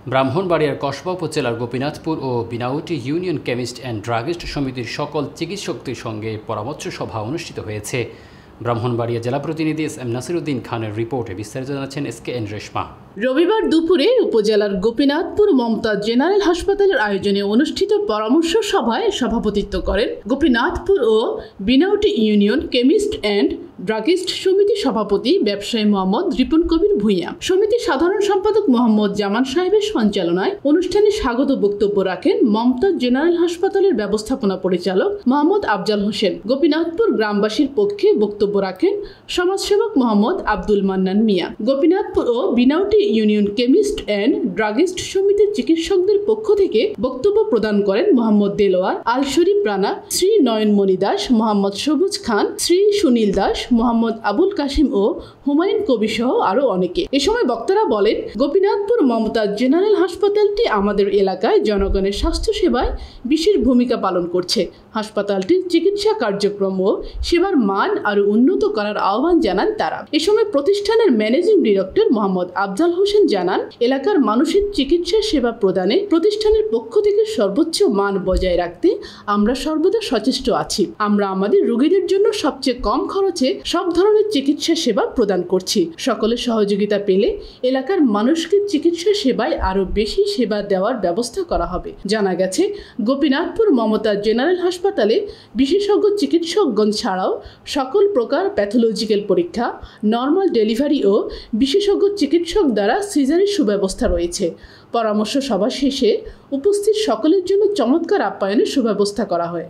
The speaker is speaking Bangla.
ব্রাহ্মণবাড়িয়ার কসবা উপজেলার গোপীনাথপুর ও Binauti union chemist and druggist সমিতির সকল চিকিৎসকদের সঙ্গে পরামর্শ সভা অনুষ্ঠিত হয়েছে। ব্রাহ্মণবাড়িয়া জেলা প্রতিনিধি এস এম নাসিরউদ্দিন খানের রিপোর্টে বিস্তারিত জানাচ্ছেন SKN রেশমা। রবিবার দুপুরে উপজেলার গোপীনাথপুর মমতাজ জেনারেল হাসপাতালের আয়োজনে অনুষ্ঠিত পরামর্শ সভায় সভাপতিত্ব করেন গোপীনাথপুর ও Binauti union chemist and druggist সমিতির সভাপতি ব্যবসায়ী মোহাম্মদ রিপন কবির ভূঁইয়া। সমিতির সাধারণ সম্পাদক মোহাম্মদ জামান সাহেবের সঞ্চালনায় অনুষ্ঠানে স্বাগত বক্তব্য রাখেন মমতাজ জেনারেল হাসপাতালের ব্যবস্থাপনা পরিচালক মোহাম্মদ আফজাল হোসেন। গোপীনাথপুর গ্রামবাসীর পক্ষে বক্তব্য রাখেন সমাজসেবক মোহাম্মদ আব্দুল মান্নান মিয়া। গোপীনাথপুর ও Binauti union chemist and druggist সমিতির চিকিৎসকদের পক্ষ থেকে বক্তব্য প্রদান করেন মোহাম্মদ দেলোয়ার, আল শরীফ রানা, শ্রী নয়নমণি দাস, মোহাম্মদ সবুজ খান, শ্রী সুনীল দাস, মোহাম্মদ আবুল কাশিম ও হুমায়ুন কবি সহ আরো অনেকে। এ সময় বক্তারা বলেন, গোপীনাথপুর মমতাজ জেনারেল হাসপাতালটি আমাদের এলাকায় জনগণের স্বাস্থ্য সেবায় বিশেষ ভূমিকা পালন করছে। হাসপাতালটির চিকিৎসা কার্যক্রম ও সেবার মান আরো উন্নত করার আহ্বান জানান তারা। এ সময় প্রতিষ্ঠানের managing director Mohammad Afzal Hossain জানান, এলাকার মানুষের চিকিৎসা সেবা প্রদানে প্রতিষ্ঠানের পক্ষ থেকে সর্বোচ্চ মান বজায় রাখতে আমরা সর্বদা সচেষ্ট আছি। আমরা আমাদের রোগীদের জন্য সবচেয়ে কম খরচে সব ধরনের চিকিৎসা সেবা প্রদান করছি। সকলের সহযোগিতা পেলে এলাকার মানুষকে চিকিৎসা সেবায় আরো বেশি সেবা দেওয়ার ব্যবস্থা করা হবে। জানা গেছে, গোপীনাথপুর মমতাজ জেনারেল হাসপাতালে বিশেষজ্ঞ চিকিৎসকগণ ছাড়াও সকল প্রকার প্যাথোলজিক্যাল পরীক্ষা, নর্মাল ডেলিভারি ও বিশেষজ্ঞ চিকিৎসক দ্বারা সিজারের সুব্যবস্থা রয়েছে। পরামর্শ সভা শেষে উপস্থিত সকলের জন্য চমৎকার আপ্যায়নের সুব্যবস্থা করা হয়।